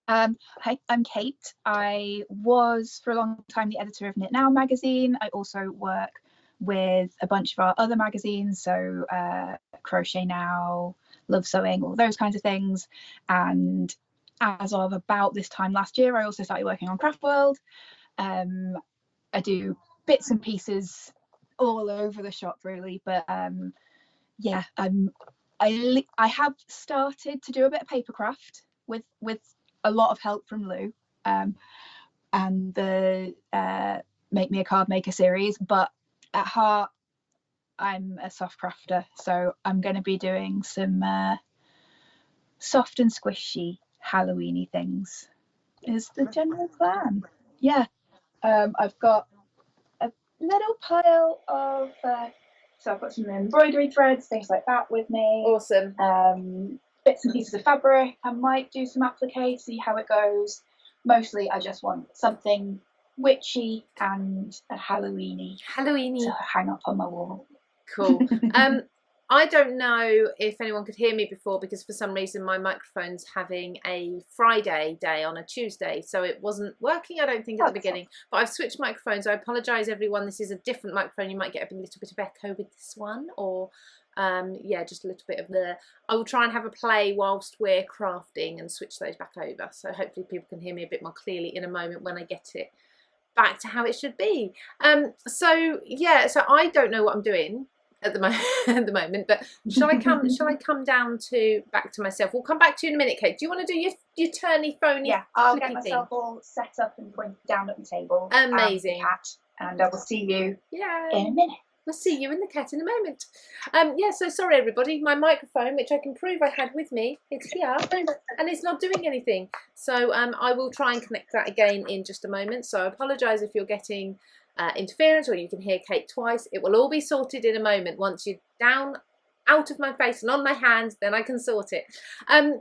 Hi, I'm Kate. I was for a long time the editor of Knit Now magazine. I also work with a bunch of our other magazines, so Crochet Now, Love Sewing, all those kinds of things. And as of about this time last year, I also started working on Craft World. I do bits and pieces all over the shop really, but yeah, I have started to do a bit of papercraft with a lot of help from Lou, and the Make Me a Card Maker series, but at heart I'm a soft crafter, so I'm going to be doing some soft and squishy Halloweeny things is the general plan. Yeah. I've got a little pile of so I've got some embroidery threads, things like that with me. Awesome. Bits and pieces of fabric. I might do some applique, see how it goes. Mostly I just want something witchy and a Halloweeny to hang up on my wall. Cool. I don't know if anyone could hear me before, because for some reason my microphone's having a Friday day on a Tuesday, so it wasn't working, I don't think, at the beginning. But I've switched microphones. I apologise, everyone. This is a different microphone. You might get a little bit of echo with this one, or yeah, just a little bit of the... I will try and have a play whilst we're crafting and switch those back over. So hopefully people can hear me a bit more clearly in a moment when I get it back to how it should be. So yeah, so I don't know what I'm doing at the moment, but shall I come down to back to myself? We'll come back to you in a minute, Kate. Do you want to do your turny phony? Yeah, I'll get myself all set up and pointed down at the table. Amazing. And I will see you in a minute. We'll see you in the cat in a moment. Yeah, so sorry everybody, my microphone, which I can prove I had with me, it's here and it's not doing anything. So I will try and connect that again in just a moment. So I apologise if you're getting interference or you can hear Kate twice. It will all be sorted in a moment. Once you're down out of my face and on my hands, then I can sort it.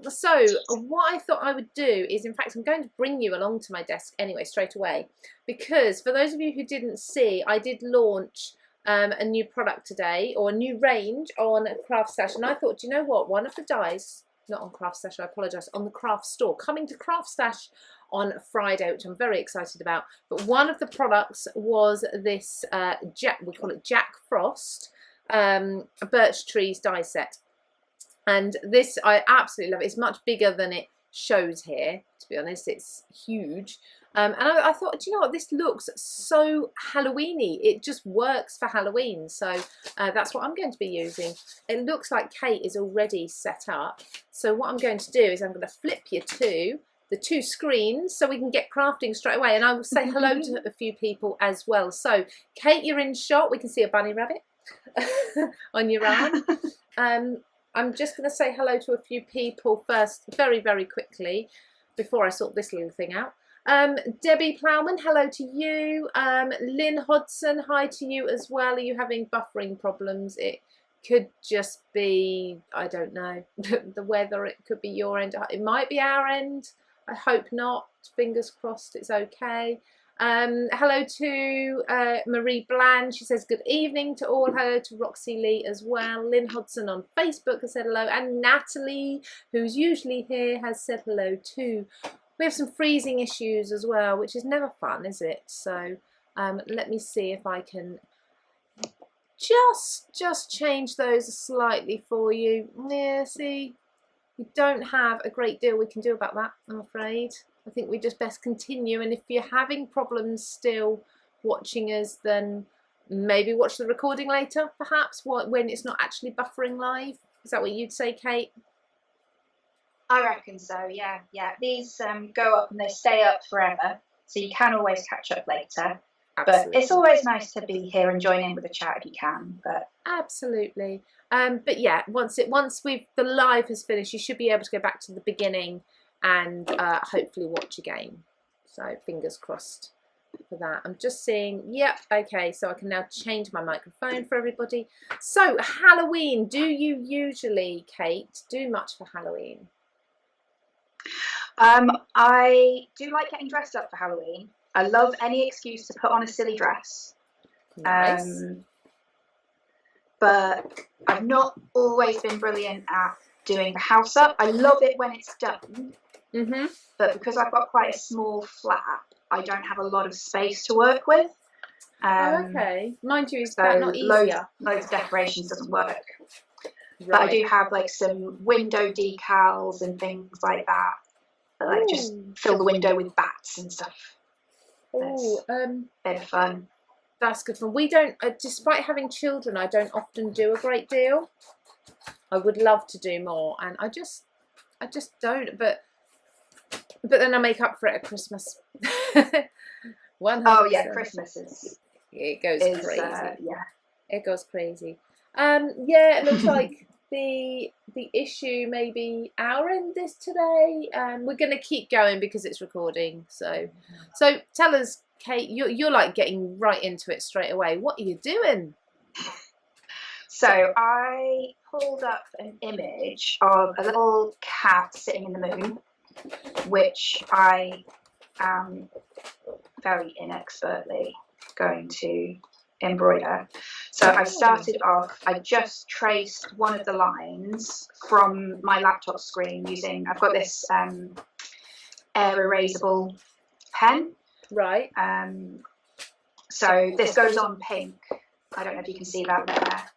So what I thought I would do is, in fact, I'm going to bring you along to my desk anyway straight away, because for those of you who didn't see, I did launch a new product today, or a new range on Craft Stash, and I thought, do you know what, one of the dies, not on Craft Stash, I apologise, on the Craft Store, coming to Craft Stash on Friday, which I'm very excited about. But one of the products was this we call it Jack Frost birch trees die set, and this I absolutely love it. It's much bigger than it shows here, to be honest. It's huge. And I thought, do you know what, this looks so Halloweeny. It just works for Halloween, so that's what I'm going to be using. It looks like Kate is already set up, so what I'm going to do is I'm going to flip you to the two screens so we can get crafting straight away, and I will say hello to a few people as well. So Kate, you're in shot. We can see a bunny rabbit on your arm. I'm just going to say hello to a few people first, very, very quickly, before I sort this little thing out. Debbie Plowman, hello to you. Lynn Hodson, hi to you as well. Are you having buffering problems? It could just be, I don't know, the weather. It could be your end. It might be our end. I hope not. Fingers crossed it's okay. Hello to Marie Bland. She says good evening to all. Hello to Roxy Lee as well. Lynn Hodson on Facebook has said hello, and Natalie, who's usually here, has said hello too. We have some freezing issues as well, which is never fun, is it? So let me see if I can just change those slightly for you. Yeah, see, we don't have a great deal we can do about that, I'm afraid. I think we just best continue, and if you're having problems still watching us, then maybe watch the recording later, perhaps, when it's not actually buffering live. Is that what you'd say, Kate? I reckon so, yeah. These go up and they stay up forever, so you can always catch up later. Absolutely. But it's always nice to be here and join in with the chat if you can. But absolutely. But yeah, once the live has finished, you should be able to go back to the beginning and hopefully watch again. So fingers crossed for that. I'm just seeing, yep, okay, so I can now change my microphone for everybody. So Halloween, do you usually, Kate, do much for Halloween? I do like getting dressed up for Halloween. I love any excuse to put on a silly dress. Nice. But I've not always been brilliant at doing the house up. I love it when it's done, but because I've got quite a small flap, I don't have a lot of space to work with. Okay. Mind you, is so that not easier? Loads of decorations doesn't work. Right. But I do have like some window decals and things like that like just fill the window with bats and stuff. Oh, bit of fun. That's good fun. We don't, despite having children, I don't often do a great deal. I would love to do more, and I just don't. But then I make up for it at Christmas. 100%. Oh yeah, Christmas is it goes crazy. Yeah, it goes crazy. Yeah, it looks like the issue may be our end this today. We're going to keep going because it's recording. So tell us, Kate, you're like getting right into it straight away. What are you doing? So I pulled up an image of a little cat sitting in the moon, which I am very inexpertly going to embroider. So I started off, I just traced one of the lines from my laptop screen using, I've got this Erasable pen. Right. So this goes on pink. I don't know if you can see that there.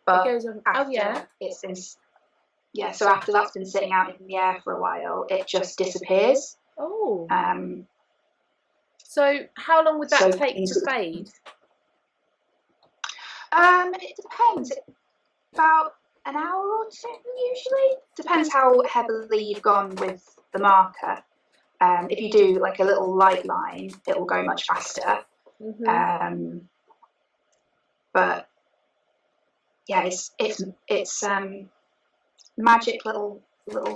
But it goes on, oh yeah. It's been, yeah, so after that's been sitting out in the air for a while, it just disappears. Oh. So how long would that take to fade? It depends. About an hour or two usually. Depends how heavily you've gone with the marker. If you do like a little light line, it will go much faster. But yeah, it's magic little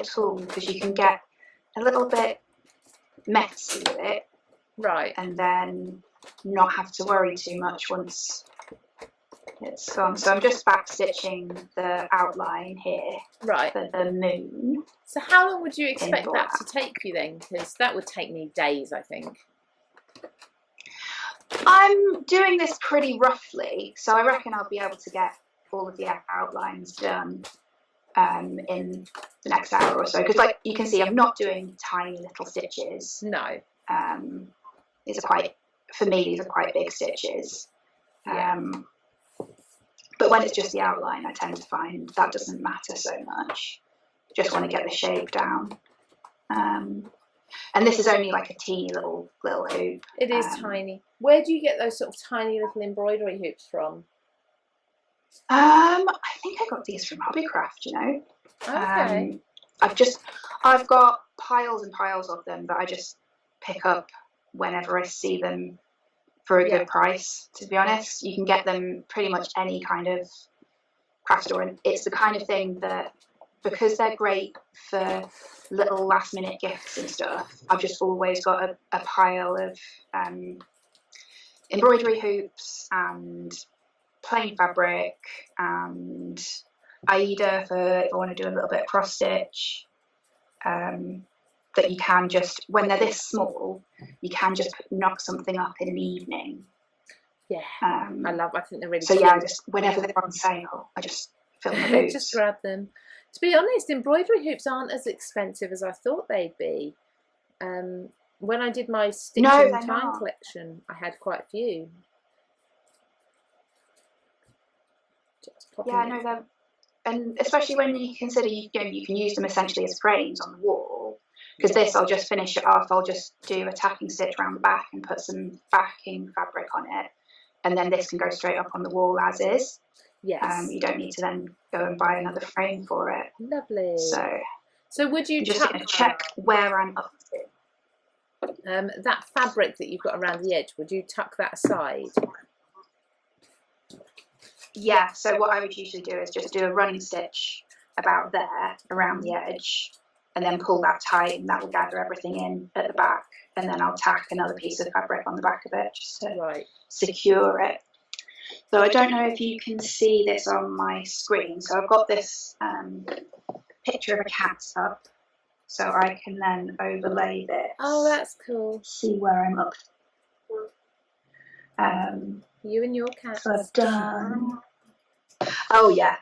tool because you can get a little bit messy with it, right, and then not have to worry too much once it's gone. So I'm just back stitching the outline here, right, for the moon. So how long would you expect that to take you then? Because that would take me days, I think. I'm doing this pretty roughly, so I reckon I'll be able to get all of the outlines done in the next hour or so. Because, like you can see, I'm not doing tiny little stitches. No. These are quite big stitches. But when it's just the outline, I tend to find that doesn't matter so much. Just want to get the shape down. And this is only like a teeny little hoop. It is tiny. Where do you get those sort of tiny little embroidery hoops from? I think I got these from Hobbycraft, you know. Okay. I've got piles and piles of them that I just pick up whenever I see them for a good price. To be honest, you can get them pretty much any kind of craft store, and it's the kind of thing that, because they're great for little last minute gifts and stuff, I've just always got a pile of embroidery hoops and plain fabric and Aida for if I want to do a little bit of cross stitch, that you can just, when they're this small, you can just knock something up in an evening. Yeah, I think they're really so cute. Yeah, just whenever they're on sale, I just fill my hoops. Just grab them. To be honest, embroidery hoops aren't as expensive as I thought they'd be. When I did my Stitch in Time collection, I had quite a few. And especially when you consider you can use them essentially as frames on the wall. Because this, I'll just finish it off. I'll just do a tacking stitch around the back and put some backing fabric on it, and then this can go straight up on the wall as is. Yes. You don't need to then go and buy another frame for it. Lovely. So would you just going to check where I'm up to? That fabric that you've got around the edge, would you tuck that aside? Yeah. So what I would usually do is just do a running stitch about there around the edge, and then pull that tight, and that will gather everything in at the back. And then I'll tack another piece of fabric on the back of it just to secure it. So I don't know if you can see this on my screen. So I've got this picture of a cat up, so I can then overlay this. Oh, that's cool. See where I'm up. You and your cat. So I've done. Oh yeah,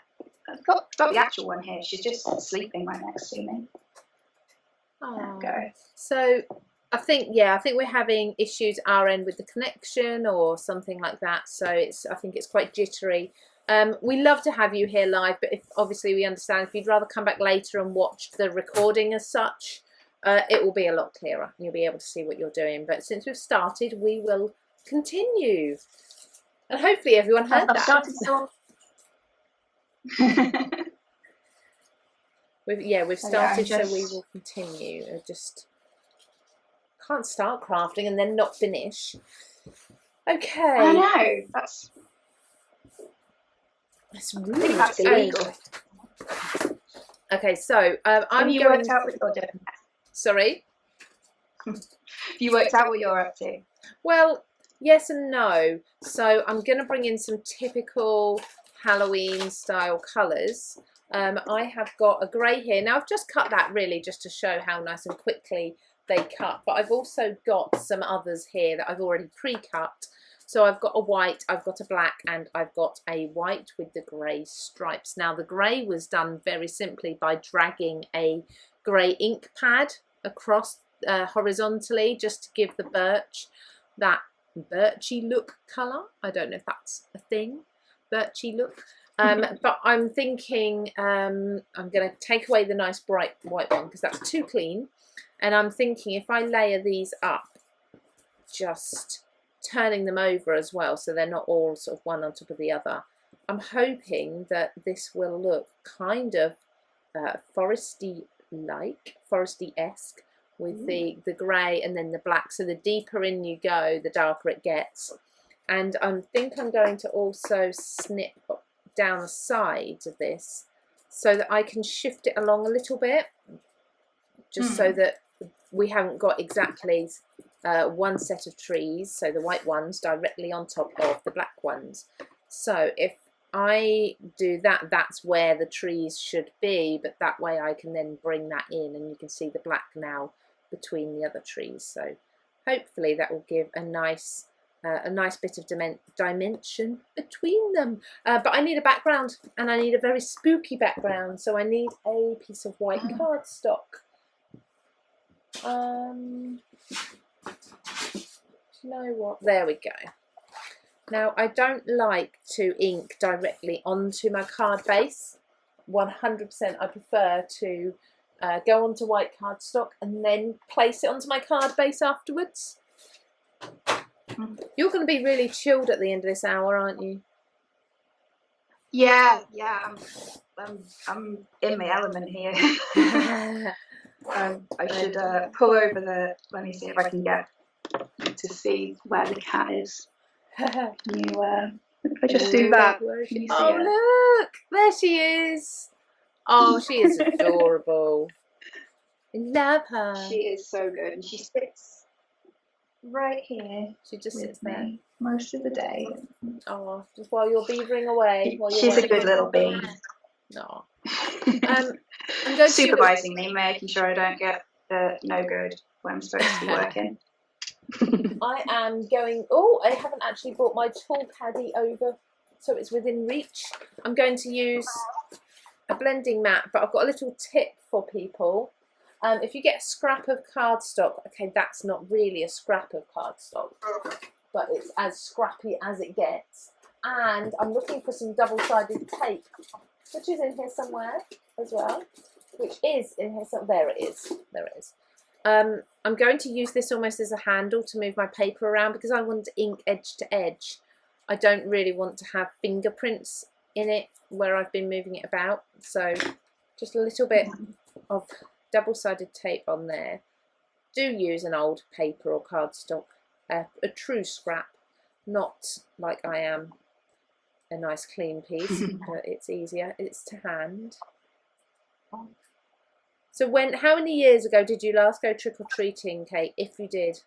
I've got the actual one here. She's just sleeping right next to me. Oh. There we go. So I think we're having issues at our end with the connection or something like that. So I think it's quite jittery. We love to have you here live, but obviously we understand if you'd rather come back later and watch the recording as such, it will be a lot clearer. You'll be able to see what you're doing. But since we've started, we will continue. And hopefully everyone heard that. We've started, so we will continue. I just can't start crafting and then not finish. Okay. I know. That's really illegal. Okay, so Have you worked out what you're doing? Sorry? Have you worked out what you're up to? Well, yes and no. So I'm going to bring in some typical Halloween style colours. I have got a grey here. Now I've just cut that really just to show how nice and quickly they cut, but I've also got some others here that I've already pre-cut. So I've got a white, I've got a black, and I've got a white with the grey stripes. Now the grey was done very simply by dragging a grey ink pad across horizontally just to give the birch that birchy look colour. I don't know if that's a thing, birchy look. But I'm thinking I'm going to take away the nice bright white one because that's too clean. And I'm thinking if I layer these up, just turning them over as well so they're not all sort of one on top of the other, I'm hoping that this will look kind of foresty-like, foresty-esque with the grey and then the black. So the deeper in you go, the darker it gets. And I think I'm going to also snip down the sides of this so that I can shift it along a little bit, just so that we haven't got exactly one set of trees, so the white ones directly on top of the black ones. So if I do that, that's where the trees should be, but that way I can then bring that in and you can see the black now between the other trees. So hopefully that will give a nice bit of dimension between them. But I need a background, and I need a very spooky background, so I need a piece of white cardstock. Do you know what? There we go. Now I don't like to ink directly onto my card base. 100% I prefer to go onto white cardstock and then place it onto my card base afterwards. You're going to be really chilled at the end of this hour, aren't you? Yeah. I'm in my element here. I should pull over the. Let me see if I can get to see where the cat is. If I just do that. Oh look, there she is. Oh, she is adorable. I love her. She is so good, and she sits right here. She just sits there most of the day. Oh, just while you're beavering away. She's a good little bee. No. I'm going supervising me, making sure I don't get no good when I'm supposed to be working. I am going. Oh, I haven't actually brought my tool caddy over, so it's within reach. I'm going to use a blending mat, but I've got a little tip for people. If you get a scrap of cardstock, okay, that's not really a scrap of cardstock, but it's as scrappy as it gets. And I'm looking for some double-sided tape, which is in here somewhere as well. Which is in here somewhere. There it is. There it is. I'm going to use this almost as a handle to move my paper around because I want to ink edge to edge. I don't really want to have fingerprints in it where I've been moving it about. So just a little bit of double-sided tape on there. Do use an old paper or cardstock, a true scrap, not like I am a nice clean piece, but it's easier. It's to hand. So how many years ago did you last go trick-or-treating, Kate, if you did?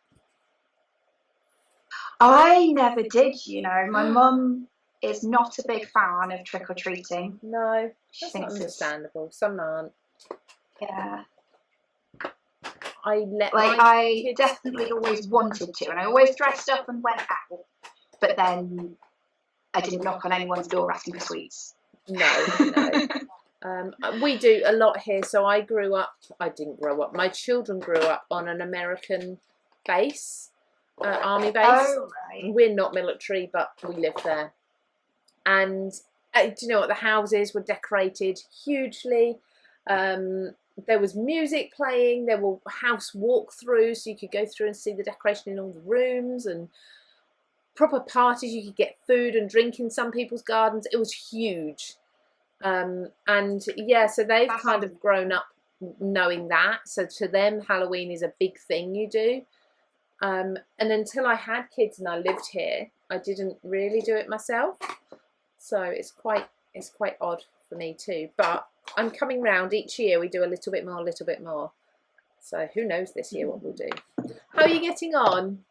I never did, you know. My mum is not a big fan of trick-or-treating. No, that's not understandable. Some aren't. Yeah. I definitely always wanted to, and I always dressed up and went out, but then I didn't knock on anyone's door asking for sweets. No. We do a lot here. So I didn't grow up. My children grew up on an American base, army base. Oh, right. We're not military, but we lived there. And do you know what? The houses were decorated hugely. There was music playing. There were house walkthroughs, so you could go through and see the decoration in all the rooms, and proper parties. You could get food and drink in some people's gardens. It was huge. And yeah, so they've kind of grown up knowing that. So to them, Halloween is a big thing you do. And until I had kids and I lived here, I didn't really do it myself. So it's quite odd for me too. But I'm coming round each year. We do a little bit more. So who knows this year what we'll do. How are you getting on?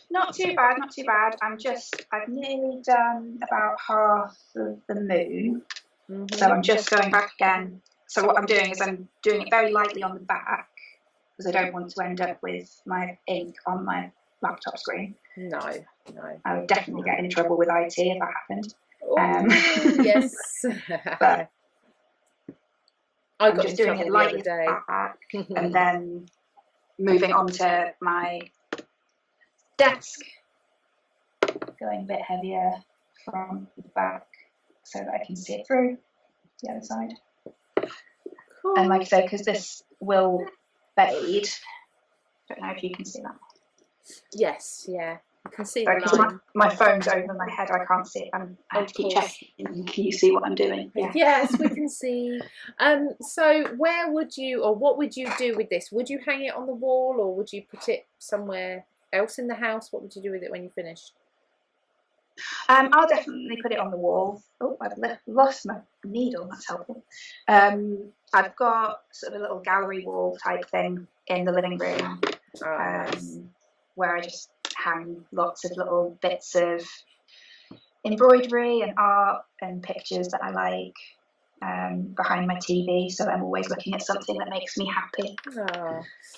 Not too bad, not too bad. I've nearly done about half of the moon. So I'm just going back again. So what I'm doing is I'm doing it very lightly on the back, because I don't want to end up with my ink on my laptop screen. No. I would definitely get in trouble with IT if that happened. Yes. But I'm just doing it lightly the other day, and then moving on to my desk, going a bit heavier from the back so that I can see it through the other side. Cool. And like I said, because this will fade, I don't know if you can see that. Yes, yeah, I can see that. My phone's over my head, I can't see it. I have to keep checking. Can you see what I'm doing? Yeah. Yes, we can see. So where would you, or what would you do with this? Would you hang it on the wall, or would you put it somewhere else in the house? What would you do with it when you finished? I'll definitely put it on the wall. Oh, I've lost my needle. That's helpful. I've got sort of a little gallery wall type thing in the living room, nice. Where I just hang lots of little bits of embroidery and art and pictures that I like behind my TV. So I'm always looking at something that makes me happy.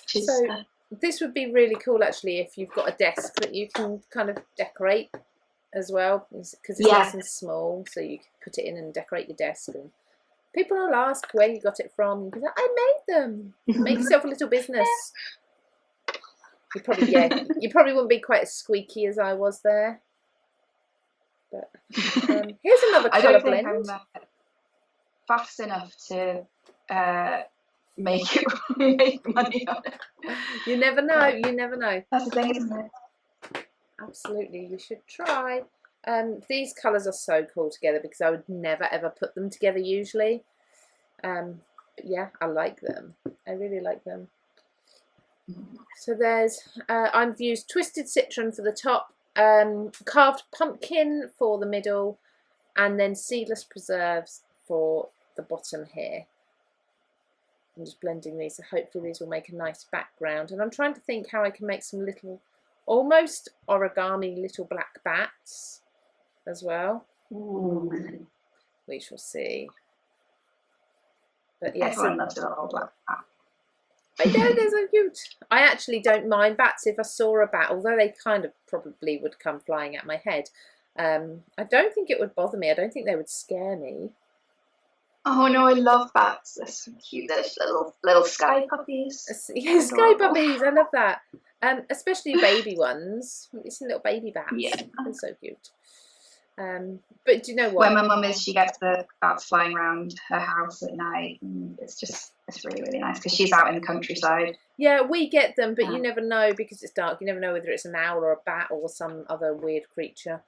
So this would be really cool, actually, if you've got a desk that you can kind of decorate as well, because it's nice and small, so you can put it in and decorate your desk, and people will ask where you got it from. You can say, I made them. Make yourself a little business. You probably wouldn't be quite as squeaky as I was there. But here's another colour blend. I don't think I'm fast enough to make money on it. You never know. That's the thing, isn't it? Absolutely, you should try. These colours are so cool together, because I would never ever put them together usually. But yeah, I like them. I really like them. So there's, I've used Twisted Citron for the top, carved pumpkin for the middle, and then seedless preserves for the bottom here. I'm just blending these, so hopefully these will make a nice background. And I'm trying to think how I can make some little, almost origami little black bats as well. Ooh. We shall see. But yes, everyone loves a little black bat. I know, they're so cute. I actually don't mind bats if I saw a bat, although they kind of probably would come flying at my head. I don't think it would bother me. I don't think they would scare me. Oh no, I love bats. They're so cute. They're little sky puppies. Yeah, sky puppies. I love that. Especially baby ones. It's little baby bats. Yeah, they're so cute. But do you know what? When my mum is, she gets the bats flying around her house at night. It's really, really nice, because she's out in the countryside. Yeah, we get them, but you never know, because it's dark. You never know whether it's an owl or a bat or some other weird creature.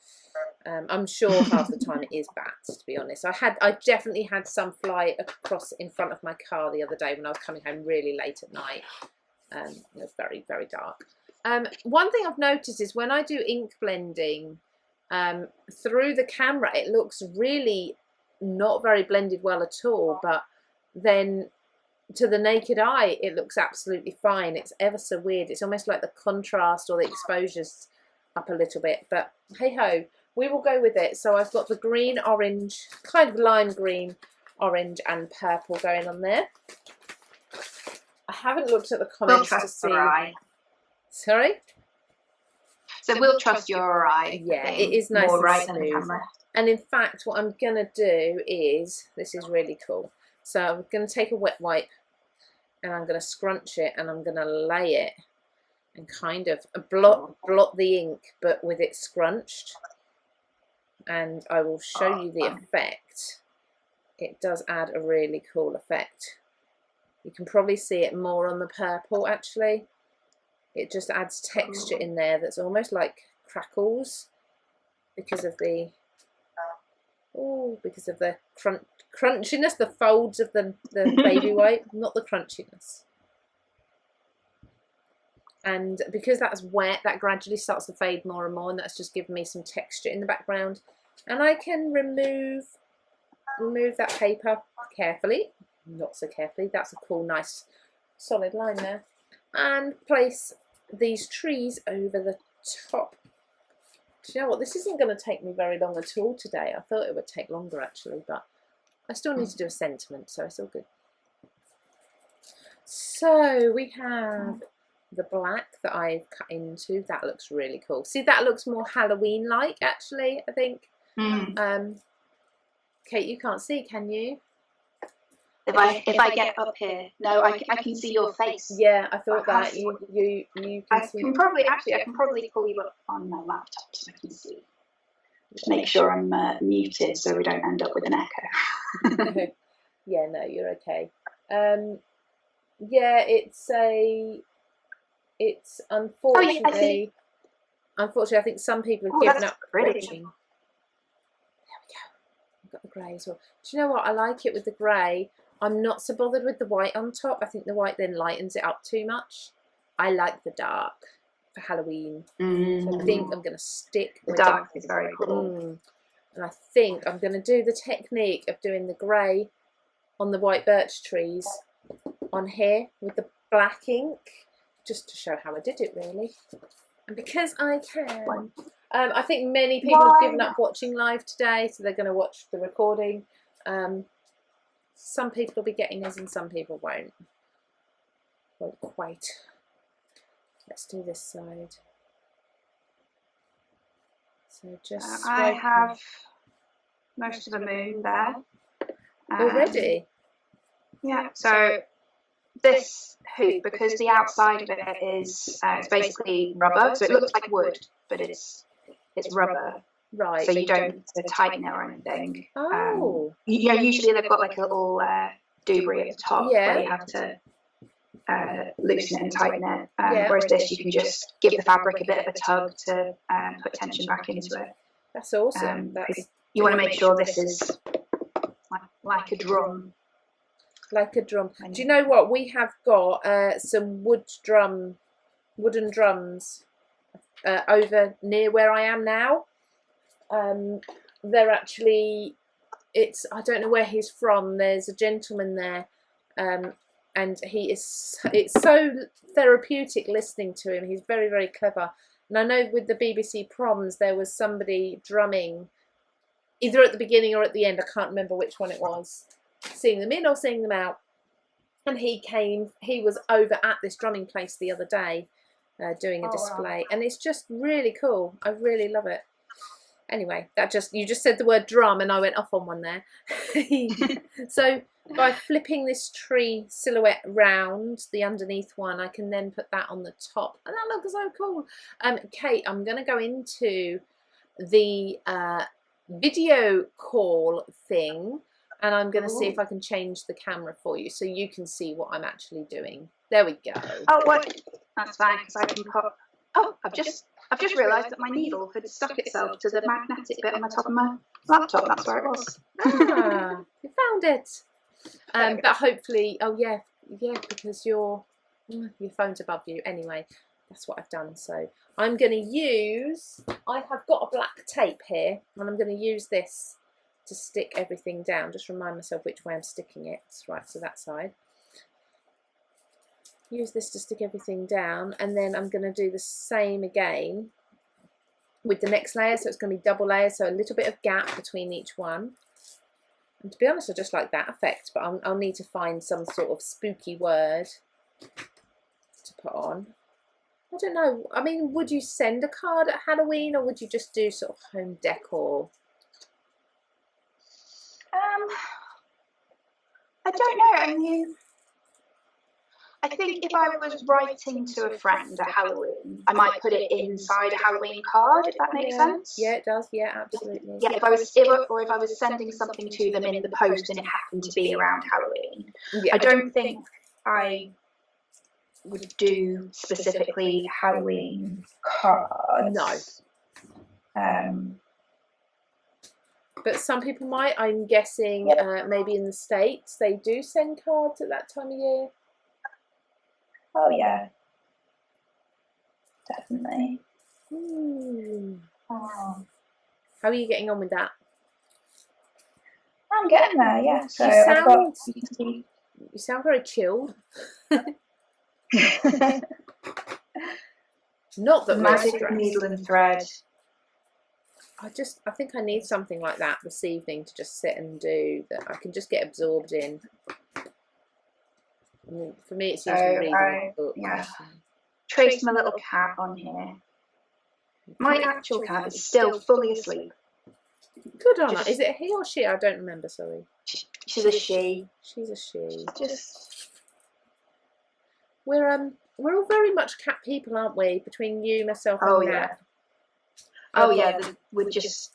I'm sure half the time it is bats, to be honest. I definitely had some fly across in front of my car the other day when I was coming home really late at night. It was very, very dark. One thing I've noticed is when I do ink blending, through the camera it looks really not very blended well at all, but then to the naked eye it looks absolutely fine. It's ever so weird. It's almost like the contrast or the exposure's up a little bit, but hey ho, we will go with it. So I've got the green, orange, kind of lime green, orange and purple going on there. I haven't looked at the comments to see. Sorry? So we'll trust your eye. Yeah, it is nice more and right smooth. than the camera. And in fact, what I'm going to do is, this is really cool. So I'm going to take a wet wipe and I'm going to scrunch it and I'm going to lay it and kind of blot the ink, but with it scrunched. And I will show you the effect. It does add a really cool effect. You can probably see it more on the purple actually. It just adds texture in there that's almost like crackles because of the crunchiness, the folds of the baby wipe, not the crunchiness. And because that's wet, that gradually starts to fade more and more, and that's just given me some texture in the background. And I can remove that paper carefully, not so carefully. That's a cool, nice, solid line there. And place these trees over the top. Do you know what? This isn't going to take me very long at all today. I thought it would take longer actually, but I still need to do a sentiment, so it's all good. So we have the black that I've cut into. That looks really cool. See, that looks more Halloween-like actually, I think. Kate, you can't see, can you? If I get up here, no, I can see your face. Yeah, I thought that you can see. I can probably pull you up on my laptop so I can see. Just make sure I'm muted so we don't end up with an echo. Yeah, no, you're okay. Yeah, it's unfortunately. Unfortunately, I think some people have given up watching. There we go. I've got the grey as well. Do you know what? I like it with the grey. I'm not so bothered with the white on top. I think the white then lightens it up too much. I like the dark for Halloween. So I think I'm going to stick with the dark. Is very cool. And I think I'm going to do the technique of doing the grey on the white birch trees on here with the black ink, just to show how I did it really. And because I can, I think many people have given up watching live today, so they're going to watch the recording. Some people will be getting this and some people won't. Won't quite. Let's do this side. So just I have most of the moon there. Already? Yeah, so this hoop, because the outside of it is it's basically rubber, so it looks like wood, but it's rubber. Right. So you don't need to tighten it or anything. Oh. Usually they've got like a little doobry at the top where you have to loosen it and tighten it. Whereas this, you can just give the fabric a bit of a tug to put tension back into it. That's awesome. You want to make sure this is like a drum. Like a drum. Do you know what? We have got some wooden drums over near where I am now. They're actually, I don't know where he's from. There's a gentleman there, and it's so therapeutic listening to him. He's very, very clever. And I know with the BBC Proms there was somebody drumming either at the beginning or at the end. I can't remember which one it was. Seeing them in or seeing them out. And he was over at this drumming place the other day doing a display. Wow. And it's just really cool. I really love it. Anyway, you just said the word drum and I went off on one there. So by flipping this tree silhouette round, the underneath one, I can then put that on the top. And that looks so cool. Kate, I'm going to go into the video call thing. And I'm going to see if I can change the camera for you so you can see what I'm actually doing. There we go. Oh, what? That's fine, because I can pop. Oh, I've just realised that my needle had stuck itself to the magnetic bit on the top of my laptop. That's where it was. Ah, you found it. But hopefully, oh yeah, because your phone's above you. Anyway, that's what I've done. So I'm going to use. I have got a black tape here, and I'm going to use this to stick everything down. Just remind myself which way I'm sticking it. Right, so that side. Use this to stick everything down, and then I'm going to do the same again with the next layer. So it's going to be double layers, so a little bit of gap between each one. And to be honest, I just like that effect, but I'll need to find some sort of spooky word to put on. I don't know. I mean, would you send a card at Halloween, or would you just do sort of home decor? I don't know. I mean, I think if I was writing to a friend at Halloween, I might put it inside a Halloween card, if that makes sense. Yeah, it does. Yeah, absolutely. Yeah, if I was sending something to them in the post and it happened to be around Halloween, I don't think I would do specifically Halloween cards. No. But some people might. I'm guessing maybe in the States they do send cards at that time of year. Oh yeah, definitely. Oh. Oh. How are you getting on with that? I'm getting there, yeah. So you sound very chilled. Not that magic needle and thread. I think I need something like that this evening to just sit and do, that I can just get absorbed in. I mean, for me, it's usually reading a book. Yeah. Trace my little cat on here. My actual cat is still fully asleep. Good on her. Is it a he or she? I don't remember. Sorry. She's a she. She's a she. Just. We're all very much cat people, aren't we? Between you, myself, and Matt. Oh yeah, we're just.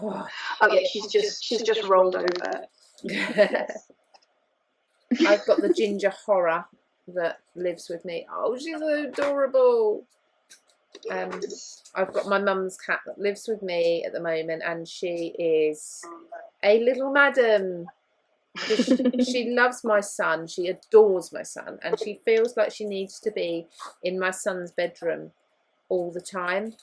Oh yeah, she's just rolled over. I've got the ginger horror that lives with me. Oh, she's adorable. I've got my mum's cat that lives with me at the moment, and she is a little madam. She loves my son. She adores my son, and she feels like she needs to be in my son's bedroom all the time.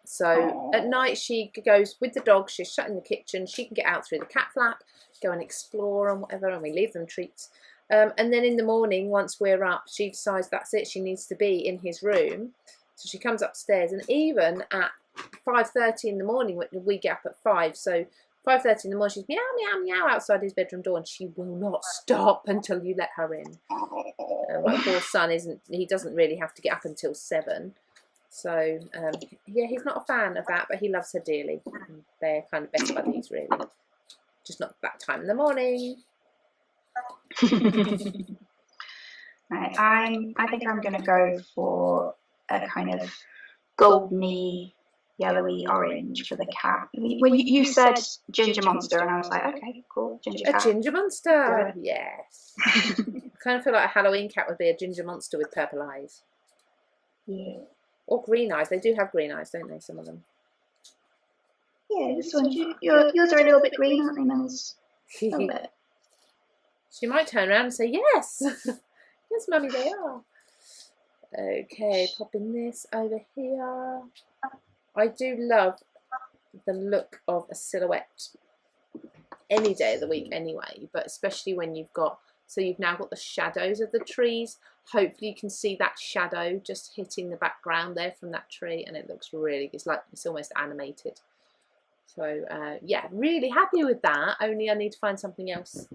So at night she goes with the dog. She's shut in the kitchen. She can get out through the cat flap, go and explore and whatever, and we leave them treats. And then in the morning, once we're up, she decides that's it. She needs to be in his room. So she comes upstairs, and even at 5:30 in the morning, we get up at 5. So 5:30 in the morning, she's meow, meow, meow outside his bedroom door, and she will not stop until you let her in. My poor son he doesn't really have to get up until 7. So, yeah, he's not a fan of that, but he loves her dearly. They're kind of best buddies, really. Just not that time in the morning. Right, I think I'm going to go for a kind of goldeny, yellowy orange for the cat. Well, you said ginger monster, and I was like, okay, cool, ginger cat. A ginger monster, yes. I kind of feel like a Halloween cat would be a ginger monster with purple eyes. Yeah. Or green eyes. They do have green eyes, don't they, some of them? Yeah, this one, yours are a little bit green, aren't they, Mills? A little bit. She might turn around and say, yes. Yes, Mummy, they are. Okay, popping this over here. I do love the look of a silhouette any day of the week anyway, but especially when you've got, so you've now got the shadows of the trees. Hopefully you can see that shadow just hitting the background there from that tree, and it looks really, it's almost animated. So yeah, really happy with that, only I need to find something else.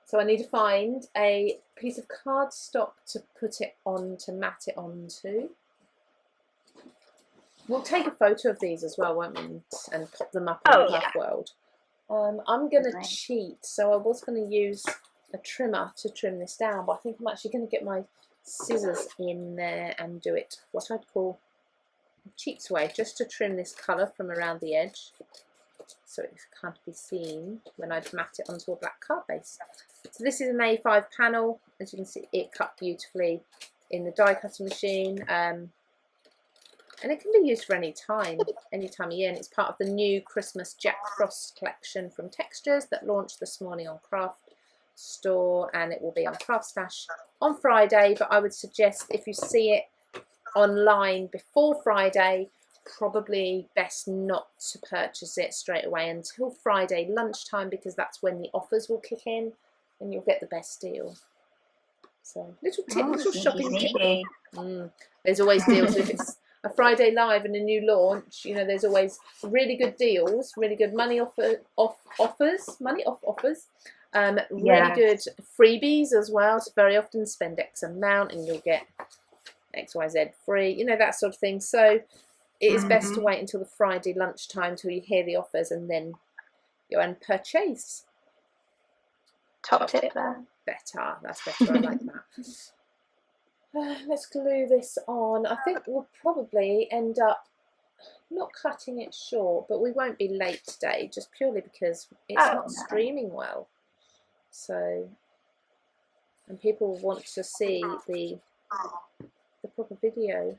So I need to find a piece of cardstock to put it on, to mat it onto. We'll take a photo of these as well, won't we? And pop them up in the Puff World. I'm going to cheat, so I was going to use a trimmer to trim this down, but I think I'm actually going to get my scissors in there and do it what I'd call a cheat's way, just to trim this colour from around the edge, so it can't be seen when I'd mat it onto a black card base. So this is an A5 panel. As you can see, it cut beautifully in the die cutting machine, and it can be used for any time of year, and it's part of the new Christmas Jack Frost collection from Textures that launched this morning on Craft Store, and it will be on Craft Stash on Friday. But I would suggest, if you see it online before Friday, probably best not to purchase it straight away until Friday lunchtime, because that's when the offers will kick in and you'll get the best deal. So little tip, little shopping tip. There's always deals. If it's a Friday live and a new launch, you know, there's always really good deals, really good money offers, really good freebies as well. So very often spend X amount and you'll get XYZ free, you know, that sort of thing. So it is best to wait until the Friday lunchtime till you hear the offers and then and purchase. Top tip there. Better, that's better, I like that. Let's glue this on. I think we'll probably end up not cutting it short, but we won't be late today, just purely because it's not streaming well. So, and people want to see the proper video,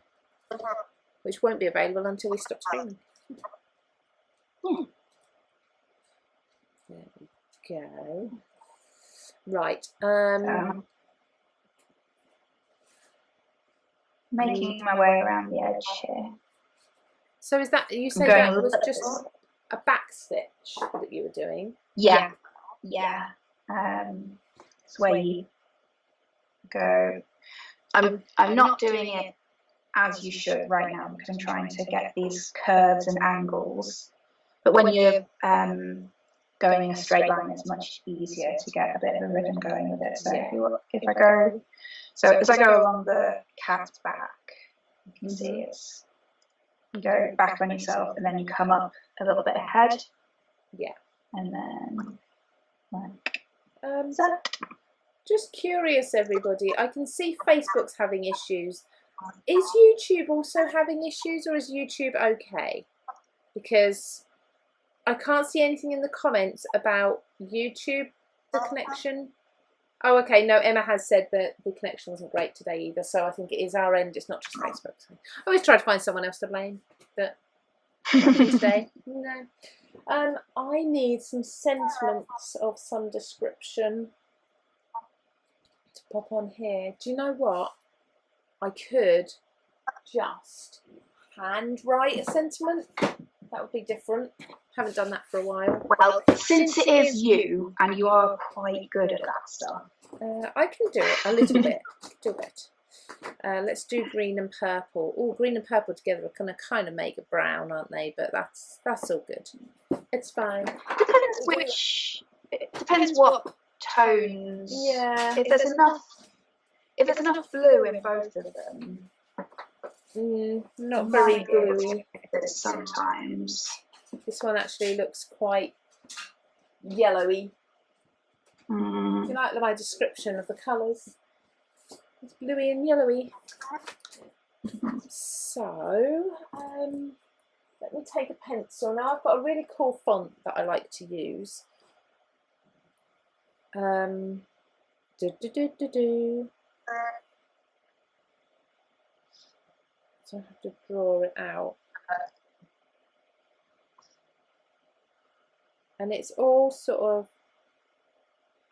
which won't be available until we stop streaming. There we go. Right. Making my way around the edge here. So is that, you say that was just a back stitch that you were doing? Yeah. Yeah. It's where you go. I'm not doing it as you should right now because I'm trying to get these curves and angles. But when you're going in a straight line, it's much easier to get a bit of a rhythm going with it. So if I go, as I go along the cat's back, you can see it's, you go back on yourself and then you come up a little bit ahead. Yeah. And then like just curious, everybody, I can see Facebook's having issues. Is YouTube also having issues, or is YouTube okay? Because I can't see anything in the comments about YouTube, the connection. Oh, okay, no, Emma has said that the connection wasn't great today either, so I think it is our end, it's not just Facebook. So I always try to find someone else to blame, but nothing today. No. I need some sentiments of some description to pop on here. Do you know what? I could just handwrite a sentiment. That would be different. Haven't done that for a while. Well, since it is you, and you are quite good at that stuff. I can do it a little bit. Do it. Let's do green and purple. Oh, green and purple together are going to kind of make a brown, aren't they? But that's all good. It's fine. Depends what tones. Yeah. If there's enough blue in both of them. Not very bluey. Sometimes. This one actually looks quite yellowy. Do you like my description of the colours? It's bluey and yellowy. So, let me take a pencil. Now I've got a really cool font that I like to use. So I have to draw it out. And it's all sort of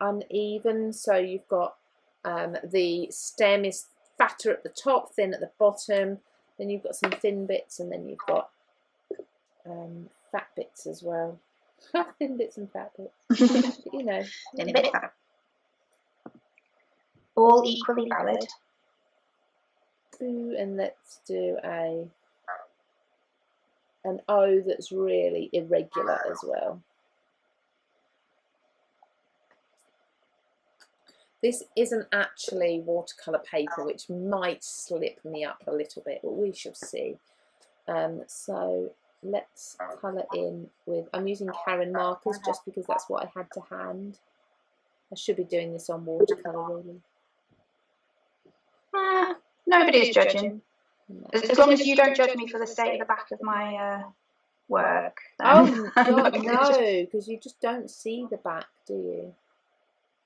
uneven, so you've got the stem is fatter at the top, thin at the bottom, then you've got some thin bits, and then you've got fat bits as well. Thin bits and fat bits. You know. Thin bit fat. All equally valid. Ooh, and let's do an O that's really irregular as well. This isn't actually watercolour paper, which might slip me up a little bit, but we shall see. So let's colour in with, I'm using Karen markers just because that's what I had to hand. I should be doing this on watercolour really. Nobody's judging. As long as you don't judge me for the state of the back of my work. Oh, God, no, because you just don't see the back, do you?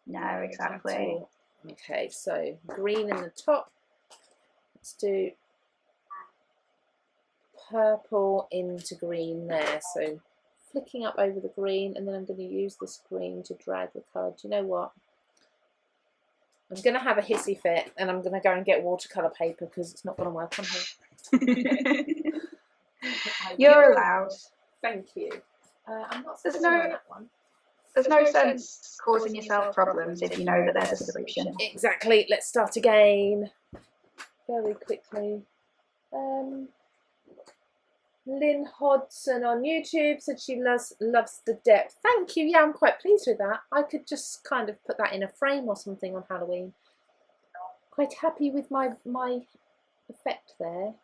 No, exactly. Okay, so green in the top. Let's do purple into green there. So flicking up over the green, and then I'm going to use this green to drag the colour. Do you know what? I'm going to have a hissy fit, and I'm going to go and get watercolour paper because it's not going to work on here. You're allowed. Thank you. I'm not on that one. There's no sense causing yourself problems if you know that there's a solution. Exactly. Let's start again. Very quickly. Lynn Hodson on YouTube said she loves the depth. Thank you. Yeah, I'm quite pleased with that. I could just kind of put that in a frame or something on Halloween. Quite happy with my effect there.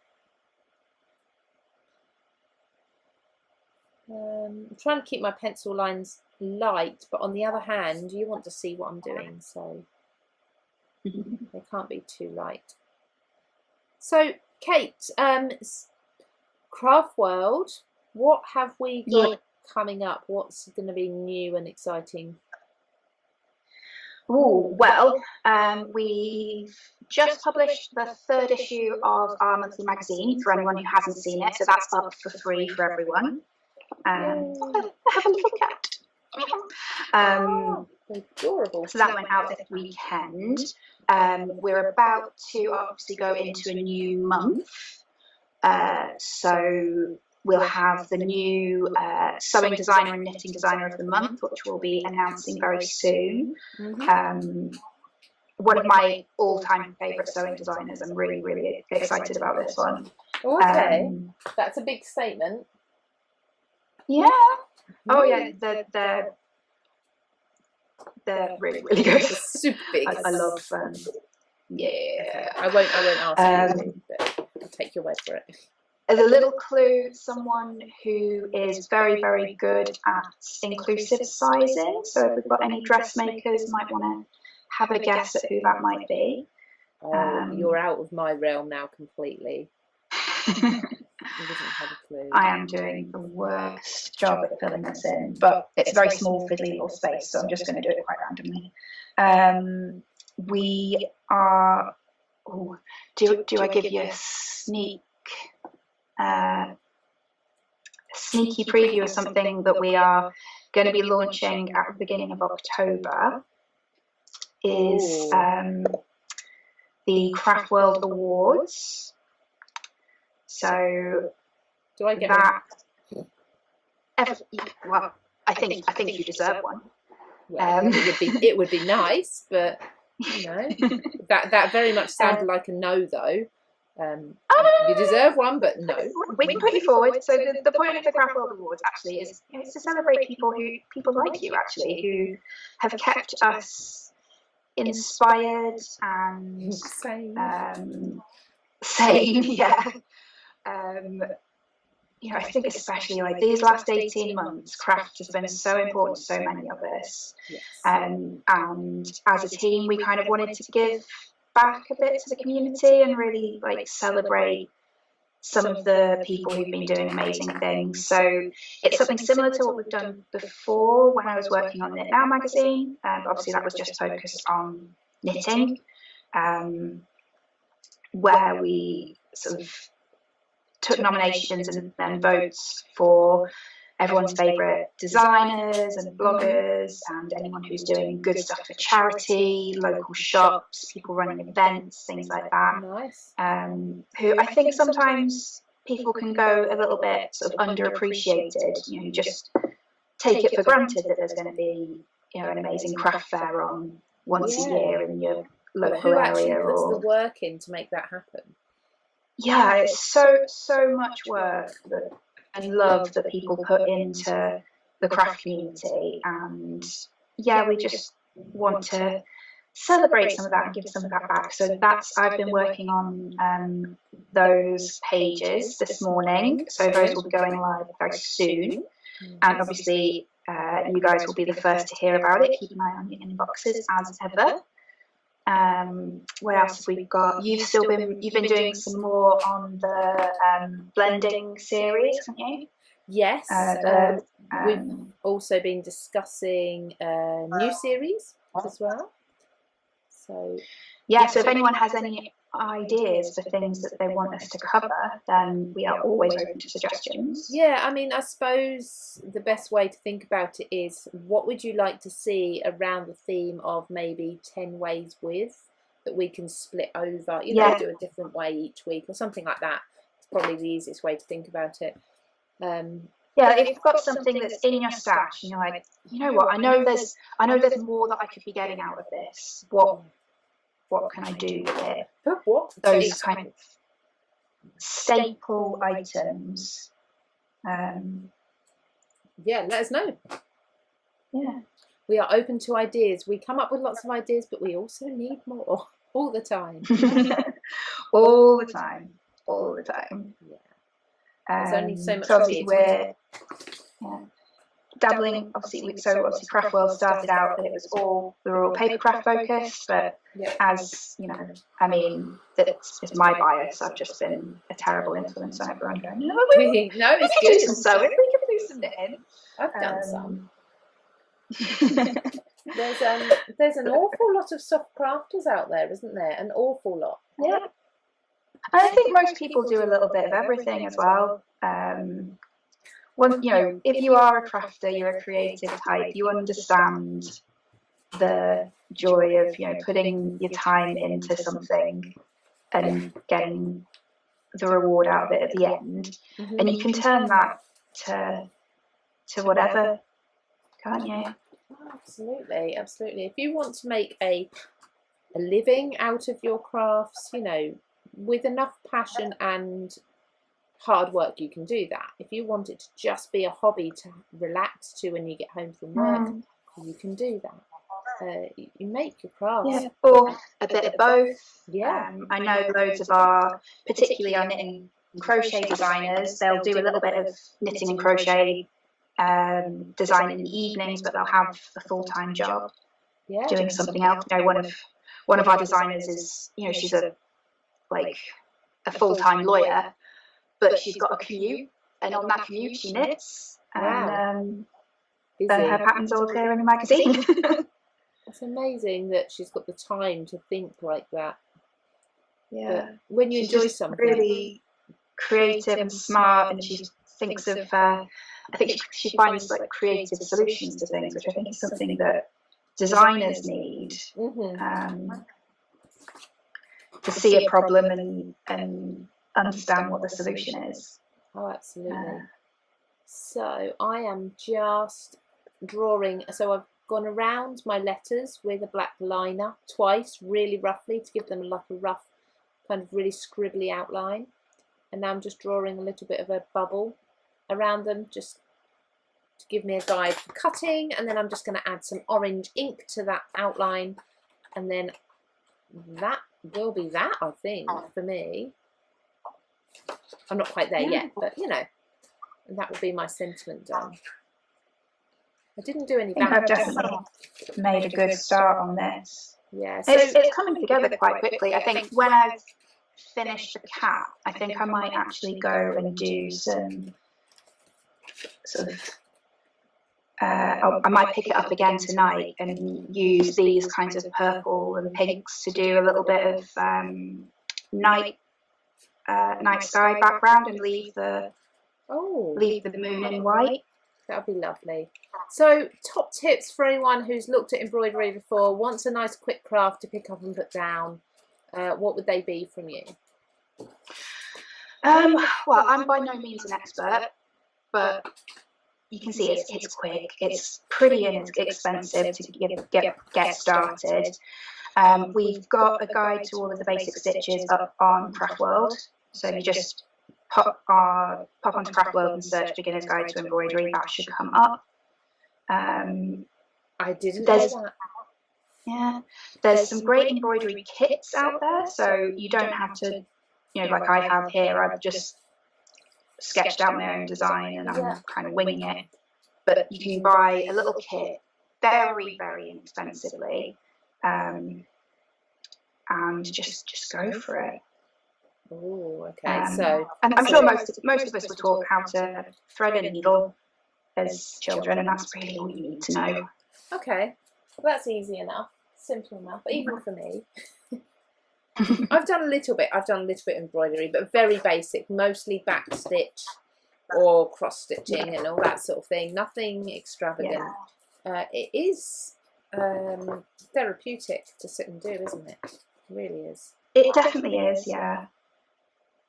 I'm trying to keep my pencil lines light, but on the other hand, you want to see what I'm doing, so they can't be too light. So, Kate, Craft World, what have we got coming up? What's going to be new and exciting? Oh, well, we've just published the 3rd issue of our monthly magazine for anyone who hasn't seen it, so that's up for free for everyone. Have a look at. Adorable. So that went out this weekend. We're about to obviously go into a new month. So we'll have the new sewing designer and knitting designer of the month, which we'll be announcing very soon. One of my all-time favourite sewing designers. I'm really, really excited about this one. Okay, that's a big statement. Yeah. Oh yeah, they're really, really good. Super big. I love them. Yeah. I won't ask you, but I'll take your word for it. As a little clue, someone who is very, very good at inclusive sizing. So if we've got any dressmakers, might want to have a guess at who that might be. You're out of my realm now completely. Have a clue. I am doing the worst job at filling this in, but it's a very small, fiddly little space, so I'm just going to do it quite randomly. We are. Oh, do I give you a sneaky preview of something that we are going to be launching at the beginning of October? Is the Craft World Awards. So do I get that? Well, I think you deserve one. Well, it would be nice, but you know, that very much sounded like a no, though. You deserve one, but no. We can put you forward. So the point of the Craft World Awards actually is to celebrate people like you, actually, who have kept us inspired and sane. Yeah. You know, I think especially like these last 18 months, craft has been so important to so many of us. Yes. And as a team, we kind of wanted to give back a bit to the community and really like celebrate some of the people who've been doing amazing things. So it's something similar to what we've done before when I was working on Knit Now magazine. Obviously that was just focused on knitting, where we sort of took nominations and votes for everyone's favourite designers and bloggers and anyone who's doing good stuff for charity, local shops, people running events, things like that. Nice. Who I think sometimes people can go a little bit sort of underappreciated. You know, you just take it for granted that there's going to be, you know, an amazing craft fair on once a year in your local area. Who actually puts the work in to make that happen? Yeah, it's so much work and love that people put into the craft community, and yeah, we just want to celebrate some of that and give some of that back. So I've been working on those pages this morning, so those will be going live very soon, and obviously you guys will be the first to hear about it. Keep an eye on your inboxes as ever. What else have we got? You've been doing some more on the blending series, haven't you? Yes. We've also been discussing a new series as well. So yeah, so if anyone has any ideas for things that they want us to cover, then we are always open to suggestions. Yeah, I mean, I suppose the best way to think about it is, what would you like to see around the theme of maybe 10 ways with, that we can split over, you know, do a different way each week or something like that. It's probably the easiest way to think about it. Yeah, if you've got something that's in your stash and you're like, you know what, I know there's more that I could be getting out of this. What can I do with it? What? Those kind of staple items. Yeah, let us know. Yeah. We are open to ideas. We come up with lots of ideas, but we also need more all the time. All the time. All the time. Yeah. There's only so much so Yeah. Dabbling, obviously, so obviously Craft World started out that we were all papercraft focused, but as you know, I mean, that's just my bias. I've just been a terrible influence on everyone going, no, we no, it's can good. do some sewing, we can do some knitting. I've done some. There's an awful lot of soft crafters out there, isn't there? An awful lot. Yeah. I think most people do a little bit of everything as well. You know, if you are a crafter, you're a creative type, you understand the joy of, you know, putting your time into something and getting the reward out of it at the end. And you can turn that to whatever, can't you? Absolutely, absolutely. If you want to make a living out of your crafts, you know, with enough passion and hard work, you can do that. If you want it to just be a hobby to relax to when you get home from work, you can do that. You make your crafts. Or a bit of both. Yeah. I know loads of our, particularly our knitting and crochet designers, they'll do a little bit of knitting and crochet design in the evenings, but they'll have a full-time job doing something else. You know, one of our designers is, you know, she's a full-time lawyer, but she's got a commute, and on that commute she knits, and then her patterns all appear in the magazine. It's amazing that she's got the time to think like that. Yeah, but when you enjoy something, really creative and smart, and she thinks of I think she finds like creative solutions to things, which I think is something that designers need, to see a problem and understand what the solution is. Oh, absolutely. So I am just drawing, so I've gone around my letters with a black liner twice, really roughly, to give them like a rough, kind of really scribbly outline. And now I'm just drawing a little bit of a bubble around them, just to give me a guide for cutting. And then I'm just going to add some orange ink to that outline, and then that will be that, I think, for me. I'm not quite there yet, but you know, and that will be my sentiment done. I didn't do any back. I've definitely made a good start on this. Yeah, so it's coming together quite quickly. I think when I've finished the cap, I think I might actually go and do some sort of I might pick it up again tonight and use these kinds of purple and pinks to do a little bit of night sky background and leave the moon in white. That would be lovely. So, top tips for anyone who's looked at embroidery before, wants a nice quick craft to pick up and put down. What would they be from you? Well, I'm by no means an expert, but you can see it's quick, it's pretty and it's expensive to get started. We've got a guide to all of the basic stitches up on Craft World, so you just pop onto Craft World and search Beginner's Guide to Embroidery. That should come up. I didn't know that. Yeah, there's some great embroidery kits out there, so you don't have to, you know, like I have here. I've just sketched out my own design and I'm kind of winging it. But you can buy a little kit very, very inexpensively, and just go for it. Oh, okay. So, and I'm sure most of us were taught how to thread a needle as children, and that's really all you need to know. Okay, well, that's easy enough, simple enough, even for me. I've done a little bit of embroidery, but very basic, mostly back stitch or cross stitching and all that sort of thing. Nothing extravagant. It is therapeutic to sit and do, isn't it? It really is. It definitely is, yeah.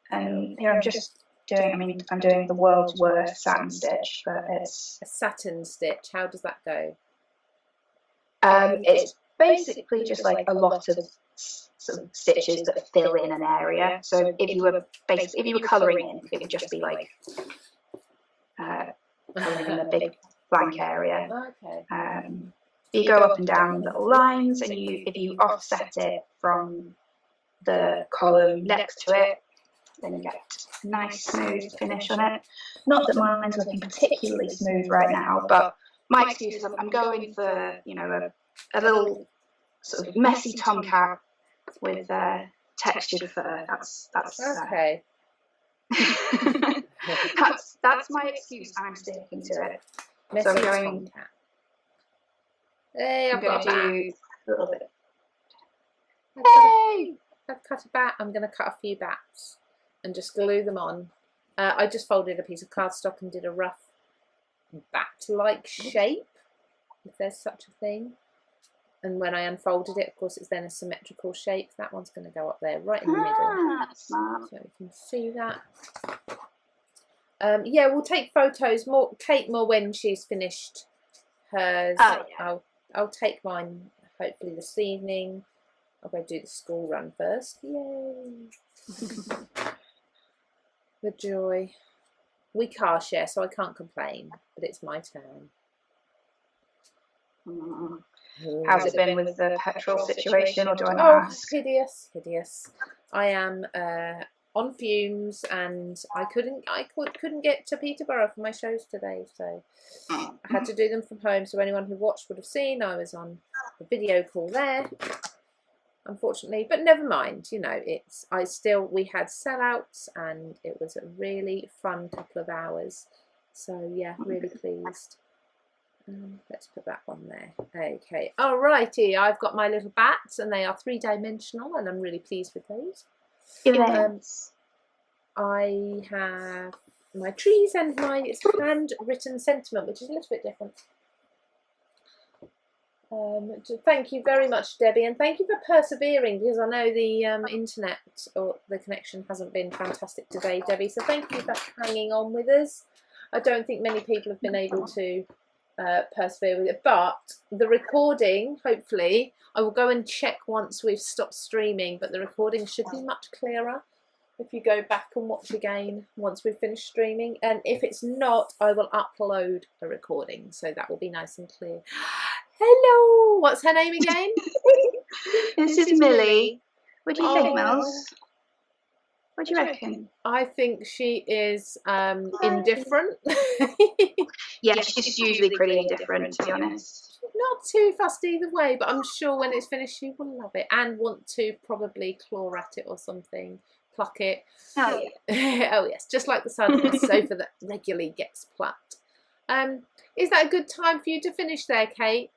And here I'm just doing, I'm doing the world's worst satin stitch, but it's... A satin stitch, how does that go? It's basically just like a lot of sort of stitches that fill in an area. So if you were colouring in, it would just be like colouring in a big blank area. Okay. You go up and down little lines, and if you offset it from the column next to it, then you get a nice smooth finish on it. Not that mine's looking particularly smooth right now, but my excuse is I'm going for, you know, a little sort of messy tomcat with textured fur. That's okay. that's my excuse. I'm sticking to it. Messy so I'm going. tomcat. Hey, I've got a bat. A little bit. I've cut a bat. I'm going to cut a few bats and just glue them on. I just folded a piece of cardstock and did a rough bat-like shape, if there's such a thing. And when I unfolded it, of course, it's then a symmetrical shape. That one's going to go up there, right in the middle. That's smart. So you can see that. Yeah, we'll take photos. Kate more when she's finished hers. Oh, yeah. I'll take mine hopefully this evening. I'll go do the school run first. Yay! The joy. We car share, so I can't complain, but it's my turn. How's it been with the petrol situation, or do I not ask? Hideous, hideous. I am on fumes, and I couldn't get to Peterborough for my shows today, so I had to do them from home. So anyone who watched would have seen I was on a video call there, unfortunately, but never mind. You know, we had sellouts, and it was a really fun couple of hours. So yeah, really pleased. Let's put that one there. Okay, alrighty. I've got my little bats, and they are 3-dimensional, and I'm really pleased with those. I have my trees and my handwritten sentiment, which is a little bit different. Thank you very much, Debbie, and thank you for persevering, because I know the internet or the connection hasn't been fantastic today, Debbie. So thank you for hanging on with us. I don't think many people have been able to persevere with it, but the recording, hopefully, I will go and check once we've stopped streaming, but the recording should be much clearer if you go back and watch again once we've finished streaming. And if it's not, I will upload a recording, so that will be nice and clear. Hello, what's her name again? This is Millie. What do you think, Mills? What do you reckon? I think she is indifferent. Yeah, she's usually pretty indifferent, to be honest. Not too fussed either way, but I'm sure when it's finished she will love it and want to probably claw at it or something, pluck it. Oh yeah. Oh yes, just like the side of the sofa that regularly gets plucked. Is that a good time for you to finish there, Kate?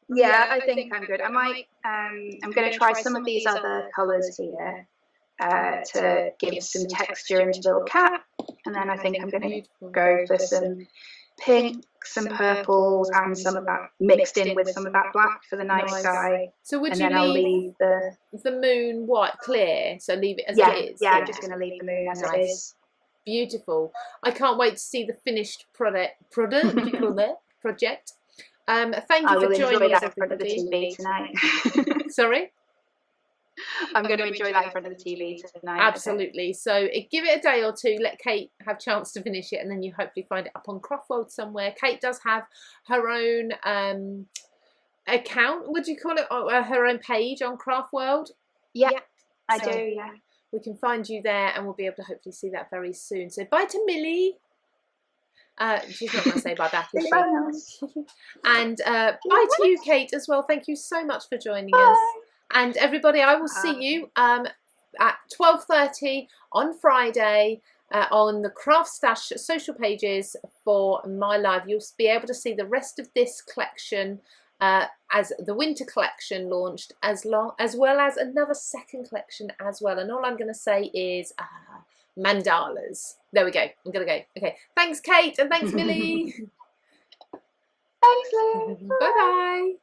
Yeah, I think I'm good. I might. I'm going to try some of these other colours here to give some texture into the little cap, and then I think I'm going to go for some pinks, some purples, and some of that mixed in with some of that black for the night sky. So would and you then I'll leave the moon white clear? So leave it as it is. Yeah, I'm just going to leave the moon as it is. Beautiful. I can't wait to see the finished project. Thank you for joining us, in front of the TV tonight. Sorry? I'm going to enjoy that in front of the TV tonight. Absolutely. So give it a day or two. Let Kate have a chance to finish it, and then you hopefully find it up on Craftworld somewhere. Kate does have her own account, would you call it? Or her own page on Craftworld? Yeah, I do, yeah. We can find you there, and we'll be able to hopefully see that very soon. So bye to Millie. She's not going to say bye back, is she? And bye to you, Kate, as well. Thank you so much for joining us. And everybody, I will see you at 12:30 on Friday on the Craft Stash social pages for my live. You'll be able to see the rest of this collection as the winter collection launched, as well as another second collection as well. And all I'm going to say is mandalas. There we go. I'm going to go. Okay. Thanks, Kate, and thanks, Millie. Thanks, Liz. Bye-bye.